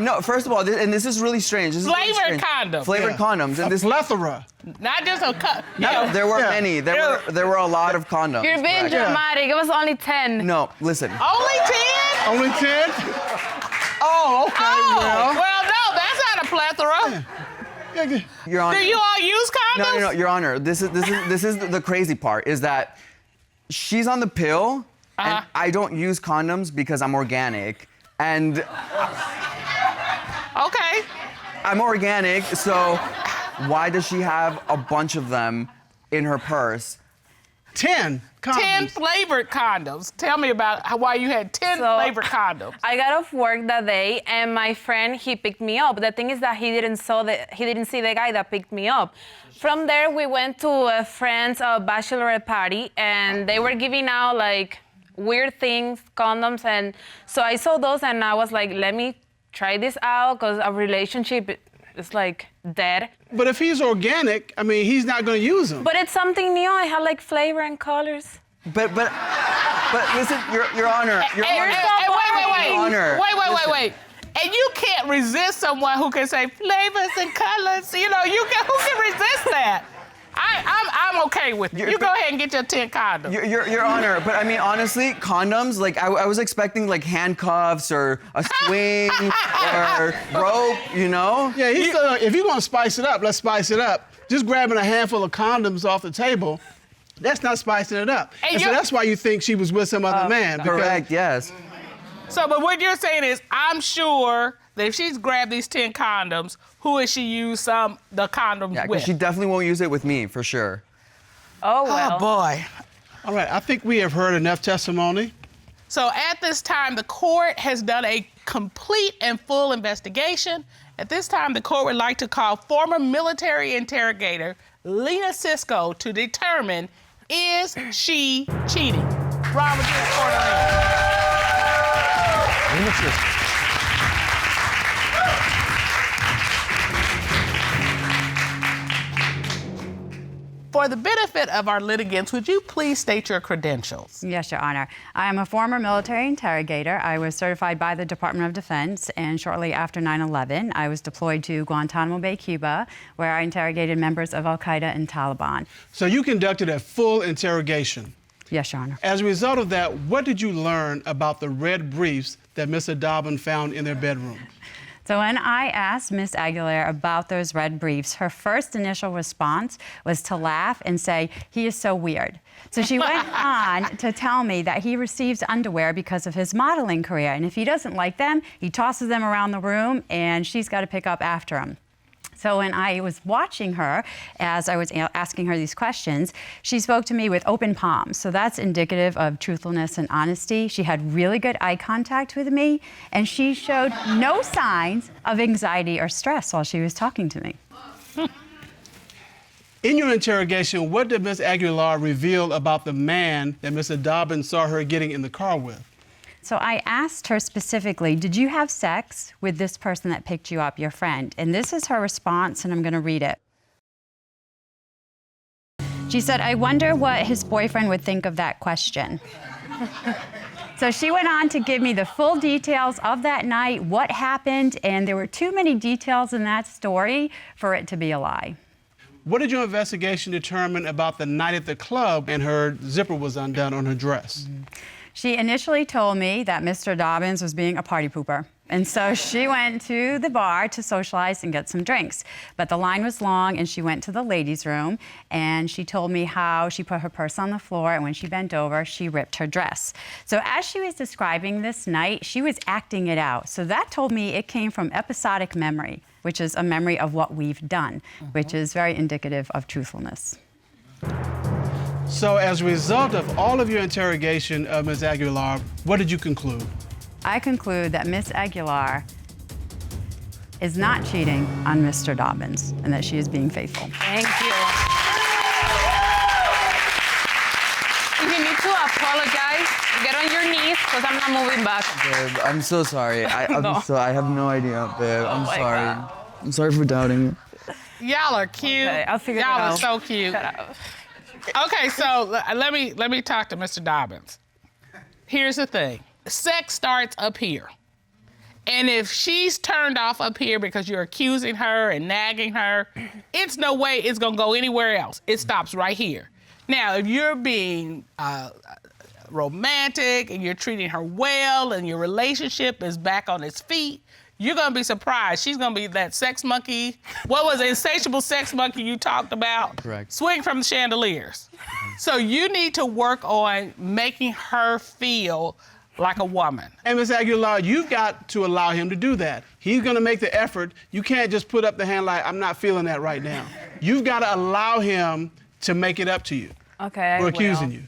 Speaker 13: no, first of all, this is really strange.
Speaker 14: Flavored condoms.
Speaker 13: Flavored condoms. And
Speaker 2: a plethora.
Speaker 14: Not just a cup.
Speaker 13: No, there were many. There were a lot of condoms.
Speaker 15: You're being dramatic. It was only 10.
Speaker 13: No, listen.
Speaker 14: Only 10?
Speaker 2: Only 10? Oh, okay.
Speaker 14: Oh, well, no, that's not a plethora.
Speaker 2: Yeah.
Speaker 13: Your Honor.
Speaker 14: Do you all use condoms?
Speaker 13: No, Your Honor. This is the crazy part, is that she's on the pill, and I don't use condoms because I'm organic. And
Speaker 14: okay.
Speaker 13: I'm organic, so why does she have a bunch of them in her purse?
Speaker 2: 10 condoms.
Speaker 14: 10 flavored condoms. Tell me about why you had 10 flavored condoms.
Speaker 15: I got off work that day, and my friend, he picked me up. The thing is that he didn't see the guy that picked me up. From there, we went to a friend's bachelorette party, and they were giving out like weird things, condoms, and so I saw those, and I was like, let me try this out, because a relationship is like dead.
Speaker 2: But if he's organic, I mean, he's not going to use them.
Speaker 15: But it's something new. I had like flavor and colors.
Speaker 13: But listen, Your Honor.
Speaker 14: Wait. And you can't resist someone who can say flavors and colors. You know, who can resist that? I'm okay with it. You go ahead and get your 10 condoms.
Speaker 13: Your Honor, but I mean, honestly, condoms, like, I was expecting, like, handcuffs or a swing or rope, you know?
Speaker 2: Yeah, if you're going to spice it up, let's spice it up. Just grabbing a handful of condoms off the table, that's not spicing it up. And so that's why you think she was with some other man.
Speaker 13: Correct, yes.
Speaker 14: So, but what you're saying is, I'm sure that if she's grabbed these 10 condoms, who has she used the condoms with?
Speaker 13: She definitely won't use it with me, for sure.
Speaker 15: Oh, well.
Speaker 14: Oh, boy.
Speaker 2: All right, I think we have heard enough testimony.
Speaker 14: So at this time, the court has done a complete and full investigation. At this time, the court would like to call former military interrogator Lena Cisco to determine, is she cheating? Ron, would you report on that?
Speaker 2: Lena Cisco.
Speaker 14: For the benefit of our litigants, would you please state your credentials?
Speaker 16: Yes, Your Honor. I am a former military interrogator. I was certified by the Department of Defense, and shortly after 9/11, I was deployed to Guantanamo Bay, Cuba, where I interrogated members of Al-Qaeda and Taliban.
Speaker 2: So you conducted a full interrogation.
Speaker 16: Yes, Your Honor.
Speaker 2: As a result of that, what did you learn about the red briefs that Mr. Dobbins found in their bedroom?
Speaker 16: So when I asked Ms. Aguilar about those red briefs, her first initial response was to laugh and say, "He is so weird." So she went on to tell me that he receives underwear because of his modeling career, and if he doesn't like them, he tosses them around the room, and she's got to pick up after him. So when I was watching her, as I was asking her these questions, she spoke to me with open palms. So that's indicative of truthfulness and honesty. She had really good eye contact with me, and she showed no signs of anxiety or stress while she was talking to me.
Speaker 2: In your interrogation, what did Ms. Aguilar reveal about the man that Mr. Dobbins saw her getting in the car with?
Speaker 16: So I asked her specifically, did you have sex with this person that picked you up, your friend? And this is her response, and I'm going to read it. She said, I wonder what his boyfriend would think of that question. So she went on to give me the full details of that night, what happened, and there were too many details in that story for it to be a lie.
Speaker 2: What did your investigation determine about the night at the club and her zipper was undone on her dress?
Speaker 16: She initially told me that Mr. Dobbins was being a party pooper. And so she went to the bar to socialize and get some drinks. But the line was long, and she went to the ladies' room, and she told me how she put her purse on the floor, and when she bent over, she ripped her dress. So as she was describing this night, she was acting it out. So that told me it came from episodic memory, which is a memory of what we've done, which is very indicative of truthfulness.
Speaker 2: So as a result of all of your interrogation of Ms. Aguilar, what did you conclude?
Speaker 16: I conclude that Miss Aguilar is not cheating on Mr. Dobbins and that she is being faithful.
Speaker 15: Thank you. You need to apologize. Get on your knees, because I'm not moving back.
Speaker 13: Babe, I'm so sorry. I have no idea, babe. I'm sorry.
Speaker 15: God.
Speaker 13: I'm sorry for doubting you.
Speaker 14: Y'all are cute.
Speaker 15: Okay, I'll figure it
Speaker 14: Y'all
Speaker 15: out.
Speaker 14: are so cute. Okay, so let me talk to Mr. Dobbins. Here's the thing. Sex starts up here. And if she's turned off up here because you're accusing her and nagging her, it's no way it's gonna go anywhere else. It stops right here. Now, if you're being romantic and you're treating her well and your relationship is back on its feet, you're gonna be surprised. She's gonna be that sex monkey. What was it, insatiable sex monkey you talked about?
Speaker 13: Correct.
Speaker 14: Swing from the chandeliers. So you need to work on making her feel like a woman.
Speaker 2: And Ms. Aguilar, you've got to allow him to do that. He's gonna make the effort. You can't just put up the hand like, I'm not feeling that right now. You've gotta allow him to make it up to you.
Speaker 15: Okay,
Speaker 2: for accusing you.